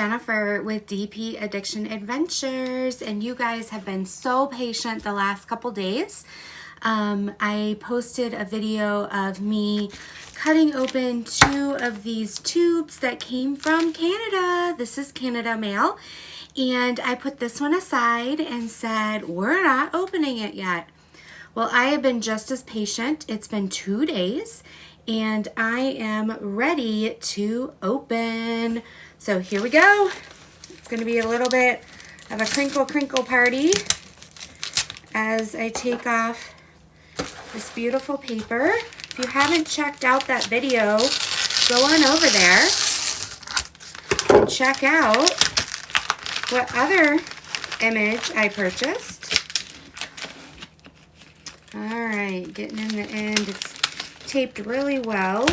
Jennifer with DP Addiction Adventures, and you guys have been so patient the last couple days. I posted a video of me cutting open 2 of these tubes that came from Canada. This is Canada mail, and I put this one aside and said, we're not opening it yet. Well, I have been just as patient. It's been 2 days, and I am ready to open. So here we go. It's going to be a little bit of a crinkle party as I take off this beautiful paper. If you haven't checked out that video, go on over there and check out what other image I purchased. All right, getting in the end. It's taped really well.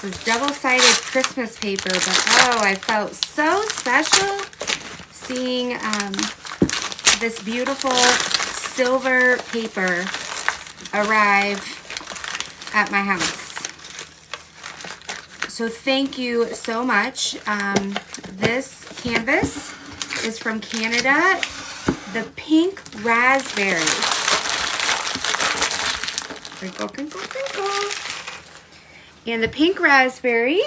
This is double-sided Christmas paper, but oh, I felt so special seeing this beautiful silver paper arrive at my house. So thank you so much. This canvas is from Canada, the Pink Razzberry. Crinkle, crinkle, crinkle. And the Pink Razzberry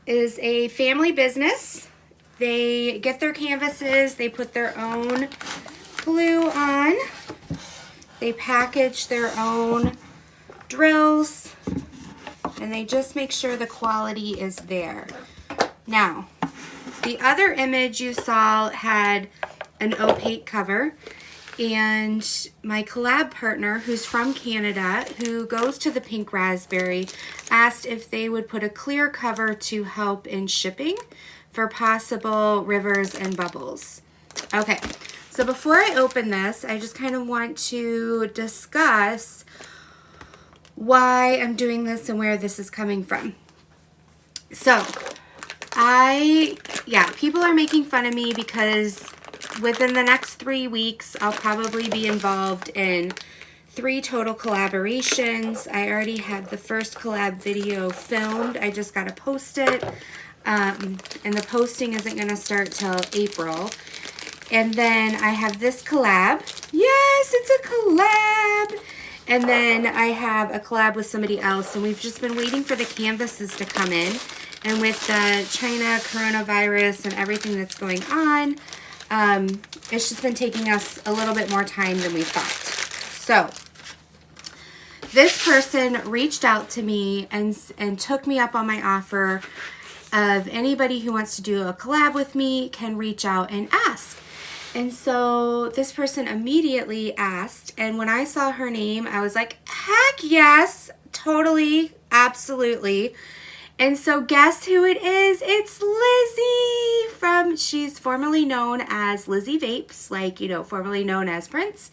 is a family business. They get their canvases, they put their own glue on, they package their own drills, and they just make sure the quality is there. Now, the other image you saw had an opaque cover, and my collab partner, who's from Canada, who goes to the Pink Razzberry, asked if they would put a clear cover to help in shipping for possible rivers and bubbles. Okay, so before I open this, I just kind of want to discuss why I'm doing this and where this is coming from. So, people are making fun of me because within the next 3 weeks, I'll probably be involved in 3 total collaborations. I already have the first collab video filmed. I just got to post it. And the posting isn't going to start till April. And then I have this collab. Yes, it's a collab. And then I have a collab with somebody else. And we've just been waiting for the canvases to come in. And with the China coronavirus and everything that's going on, it's just been taking us a little bit more time than we thought. So this person reached out to me and took me up on my offer of anybody who wants to do a collab with me can reach out and ask. And so this person immediately asked, and when I saw her name, I was like, heck yes, totally, absolutely. And so guess who it is? It's Lizzie she's formerly known as Lizzie Vapes, like, you know, formerly known as Prince,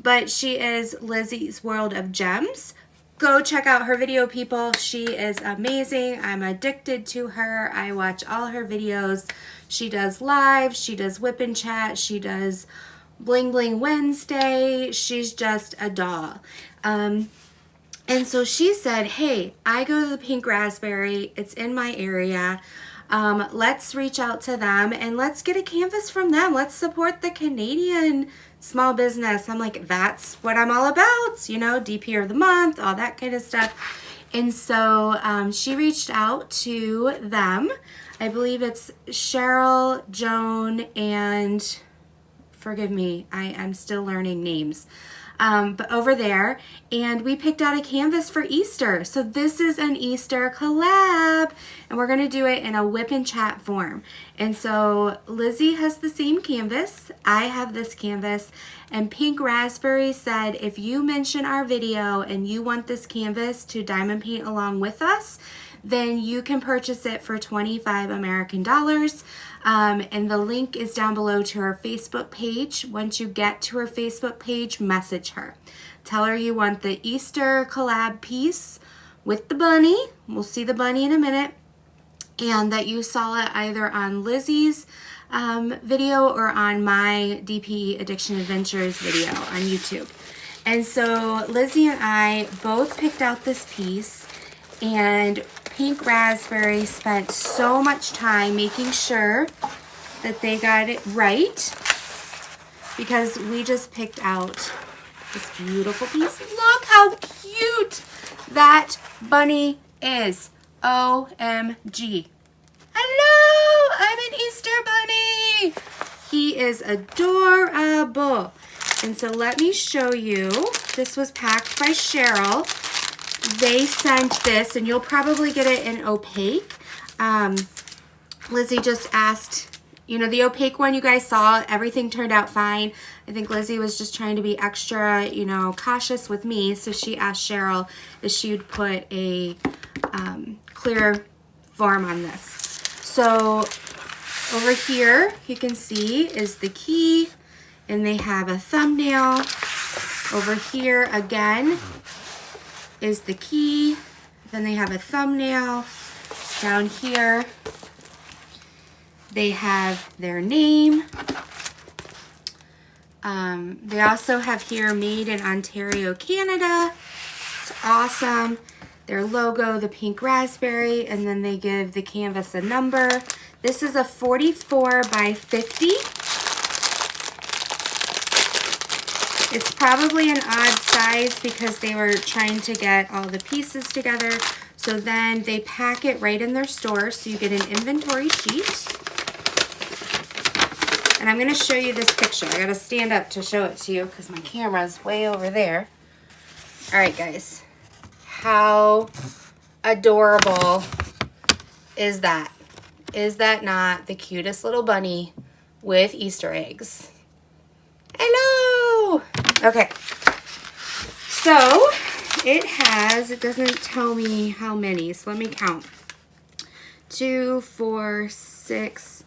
but she is Lizzie's World of Gems. Go check out her video, people. She is amazing. I'm addicted to her. I watch all her videos. She does live, she does whip and chat, she does Bling Bling Wednesday. She's just a doll. And so she said, hey, I go to the Pink Razzberry. It's in my area. Let's reach out to them and let's get a canvas from them. Let's support the Canadian small business. I'm like, that's what I'm all about. You know, DP of the month, all that kind of stuff. And so she reached out to them. I believe it's Cheryl, Joan, and forgive me, I'm still learning names. But over there, and we picked out a canvas for Easter. So this is an Easter collab, and we're gonna do it in a whip and chat form. And so Lizzie has the same canvas, I have this canvas, and Pink Razzberry said, if you mention our video and you want this canvas to diamond paint along with us, then you can purchase it for 25 American dollars. And the link is down below to her Facebook page. Once you get to her Facebook page, message her. Tell her you want the Easter collab piece with the bunny. We'll see the bunny in a minute. And that you saw it either on Lizzie's video or on my DP Addiction Adventures video on YouTube. And so Lizzie and I both picked out this piece, and Pink Razzberry spent so much time making sure that they got it right, because we just picked out this beautiful piece. Look how cute that bunny is. OMG. Hello, I'm an Easter bunny. He is adorable. And so let me show you. This was packed by Cheryl. They sent this, and you'll probably get it in opaque. Lizzie just asked, you know, the opaque one you guys saw, everything turned out fine. I think Lizzie was just trying to be extra, you know, cautious with me. So she asked Cheryl if she would put a clear form on this. So over here, you can see is the key, and they have a thumbnail. Over here again is the key. Then they have a thumbnail. Down here, they have their name. They also have here made in Ontario, Canada. It's awesome. Their logo, the Pink Razzberry, and then they give the canvas a number. This is a 44 by 50. It's probably an odd size because they were trying to get all the pieces together. So then they pack it right in their store, so you get an inventory sheet. And I'm going to show you this picture. I got to stand up to show it to you because my camera's way over there. All right, guys. How adorable is that? Is that not the cutest little bunny with Easter eggs? Hello! Okay. So, it doesn't tell me how many, so let me count. 2, 4, 6,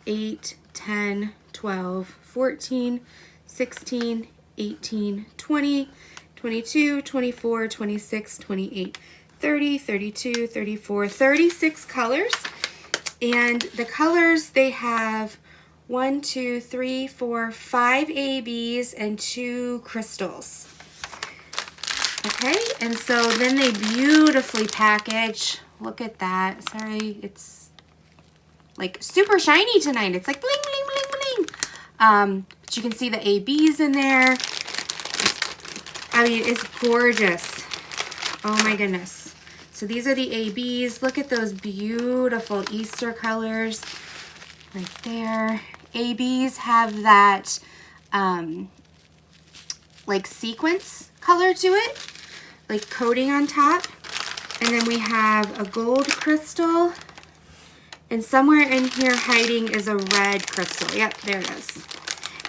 8, 10, 12, 14, 16, 18, 20, 22, 24, 26, 28, 30, 32, 34, 36 colors. And the colors, they have 1, 2, 3, 4, 5 ABs and 2 crystals. Okay, and so then they beautifully package. Look at that. Sorry, it's like super shiny tonight. It's like bling, bling, bling, bling. But you can see the ABs in there. I mean, it's gorgeous. Oh my goodness. So these are the ABs. Look at those beautiful Easter colors right there. ABs have that like sequence color to it, like coating on top. And then we have a gold crystal, and somewhere in here hiding is a red crystal. Yep, there it is.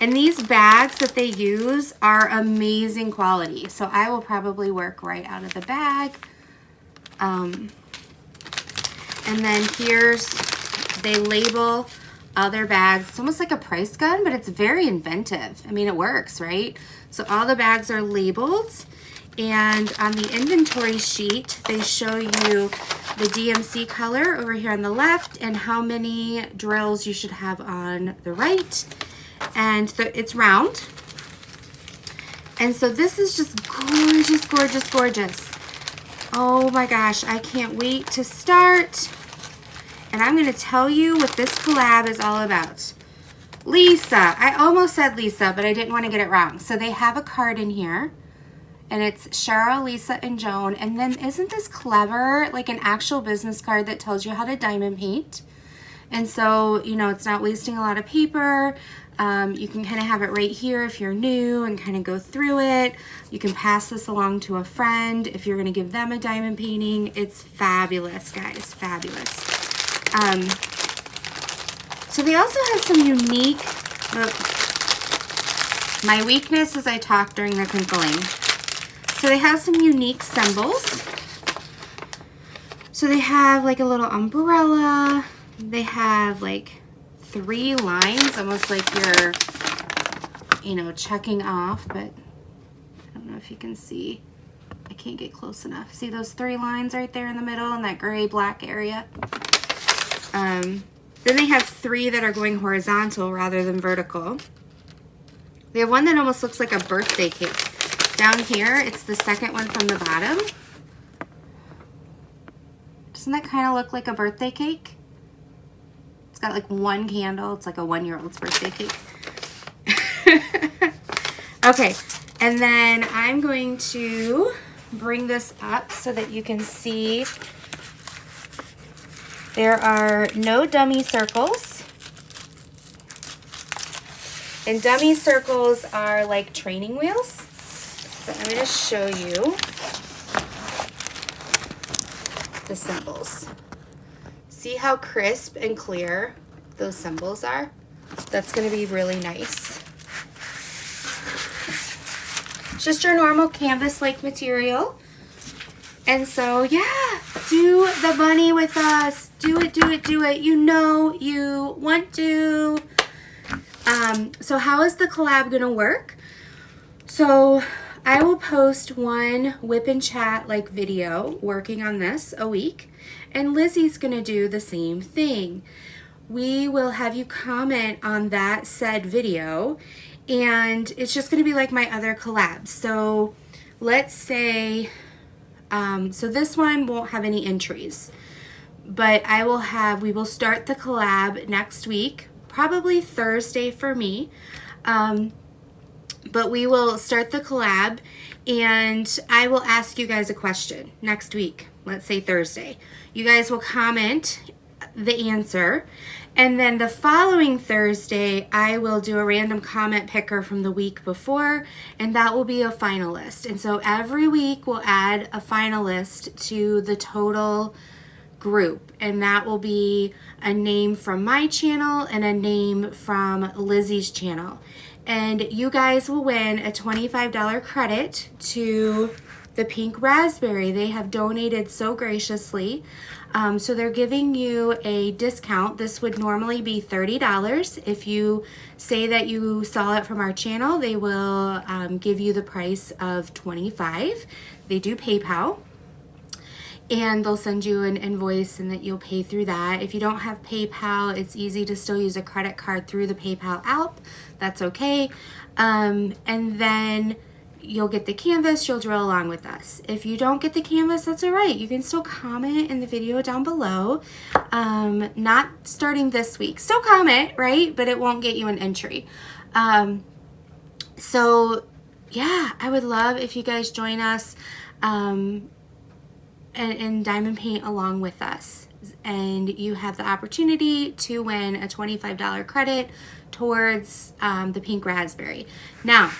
And these bags that they use are amazing quality. So I will probably work right out of the bag. And then they label all their bags. It's almost like a price gun, but it's very inventive. I mean, it works, right? So all the bags are labeled. And on the inventory sheet, they show you the DMC color over here on the left and how many drills you should have on the right. And it's round. And so this is just gorgeous, gorgeous, gorgeous. Oh my gosh, I can't wait to start. And I'm going to tell you what this collab is all about. Lisa. I almost said Lisa, but I didn't want to get it wrong. So they have a card in here. And it's Cheryl, Lisa, and Joan. And then isn't this clever? Like an actual business card that tells you how to diamond paint. And so, you know, it's not wasting a lot of paper. You can kind of have it right here if you're new and kind of go through it. You can pass this along to a friend if you're going to give them a diamond painting. It's fabulous, guys. Fabulous. So they also have some unique... my weakness is I talk during the crinkling. So they have some unique symbols. So they have like a little umbrella. They have like 3 lines, almost like you're, you know, checking off, but I don't know if you can see. I can't get close enough. See those 3 lines right there in the middle in that gray black area? Then they have 3 that are going horizontal rather than vertical. They have one that almost looks like a birthday cake. Down here, it's the second one from the bottom. Doesn't that kind of look like a birthday cake? It's got like 1 candle. It's like a 1-year-old's birthday cake. Okay, and then I'm going to bring this up so that you can see there are no dummy circles. And dummy circles are like training wheels. So I'm going to show you the symbols. See how crisp and clear those symbols are? That's going to be really nice. It's just your normal canvas-like material. And so, yeah, do the bunny with us. Do it, do it, do it. You know you want to. So how is the collab going to work? So I will post one whip and chat like video working on this a week. And Lizzie's going to do the same thing. We will have you comment on that said video. And it's just going to be like my other collabs. So let's say... so this one won't have any entries, but we will start the collab next week, probably Thursday for me. But we will start the collab and I will ask you guys a question next week, let's say Thursday. You guys will comment the answer, and then the following Thursday I will do a random comment picker from the week before, and that will be a finalist. And so every week we'll add a finalist to the total group, and that will be a name from my channel and a name from Lizzie's channel. And you guys will win a $25 credit to the Pink Razzberry. They have donated so graciously. So they're giving you a discount. This would normally be $30. If you say that you saw it from our channel, they will give you the price of $25. They do PayPal. And they'll send you an invoice and that you'll pay through that. If you don't have PayPal, it's easy to still use a credit card through the PayPal app. That's okay. And then you'll get the canvas, you'll drill along with us. If you don't get the canvas, that's all right. You can still comment in the video down below. Not starting this week. Still comment, right? But it won't get you an entry. So yeah, I would love if you guys join us and diamond paint along with us. And you have the opportunity to win a $25 credit towards the Pink Razzberry. Now,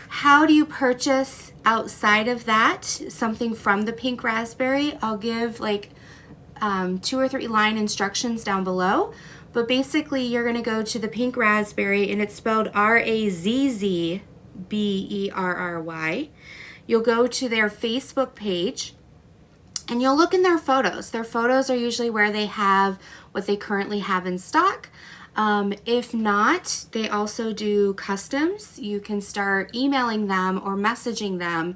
how do you purchase outside of that something from the Pink Razzberry? I'll give like 2 or 3 line instructions down below. But basically, you're going to go to the Pink Razzberry, and it's spelled Razzberry. You'll go to their Facebook page, and you'll look in their photos. Their photos are usually where they have what they currently have in stock. If not, they also do customs. You can start emailing them or messaging them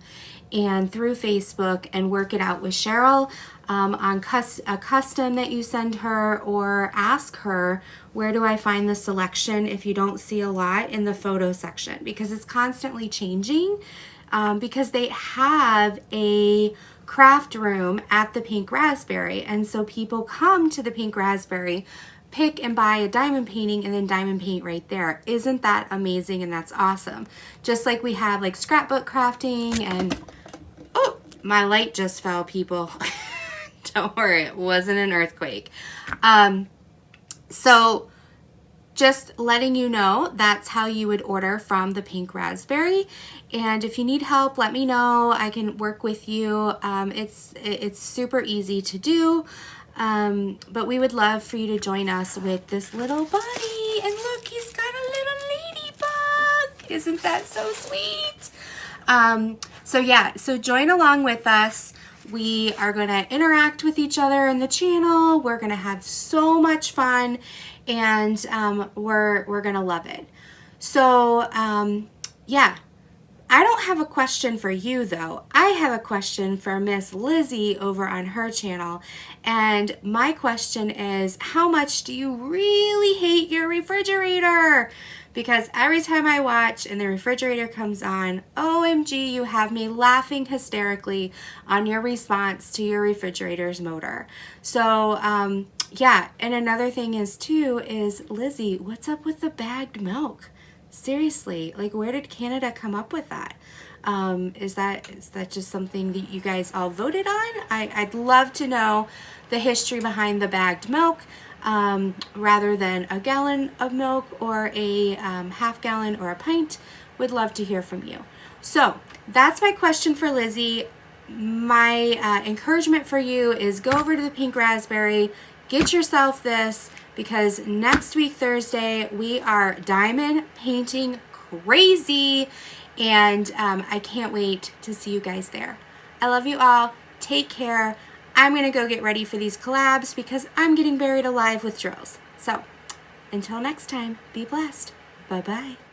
and through Facebook and work it out with Cheryl on a custom that you send her, or ask her, where do I find the selection if you don't see a lot in the photo section, because it's constantly changing, because they have a craft room at the Pink Razzberry, and so people come to the Pink Razzberry, pick and buy a diamond painting, and then diamond paint right there. Isn't that amazing? And that's awesome. Just like we have like scrapbook crafting, and oh, my light just fell, people. Don't worry, it wasn't an earthquake. So just letting you know, that's how you would order from the Pink Razzberry. And if you need help, let me know. I can work with you. It's super easy to do. But we would love for you to join us with this little bunny. And look, he's got a little ladybug. Isn't that so sweet? So yeah, so join along with us. We are going to interact with each other in the channel. We're going to have so much fun, and we're going to love it. So yeah, I don't have a question for you though. I have a question for Miss Lizzie over on her channel. And my question is, how much do you really hate your refrigerator? Because every time I watch and the refrigerator comes on, OMG, you have me laughing hysterically on your response to your refrigerator's motor. So, yeah, and another thing is too, is Lizzie, what's up with the bagged milk? Seriously, like where did Canada come up with that? Is that just something that you guys all voted on? I'd love to know the history behind the bagged milk, rather than a gallon of milk or a half gallon or a pint. Would love to hear from you. So that's my question for Lizzie. My encouragement for you is go over to the Pink Razzberry, get yourself this, because next week, Thursday, we are diamond painting crazy, and I can't wait to see you guys there. I love you all. Take care. I'm going to go get ready for these collabs because I'm getting buried alive with drills. So until next time, be blessed. Bye-bye.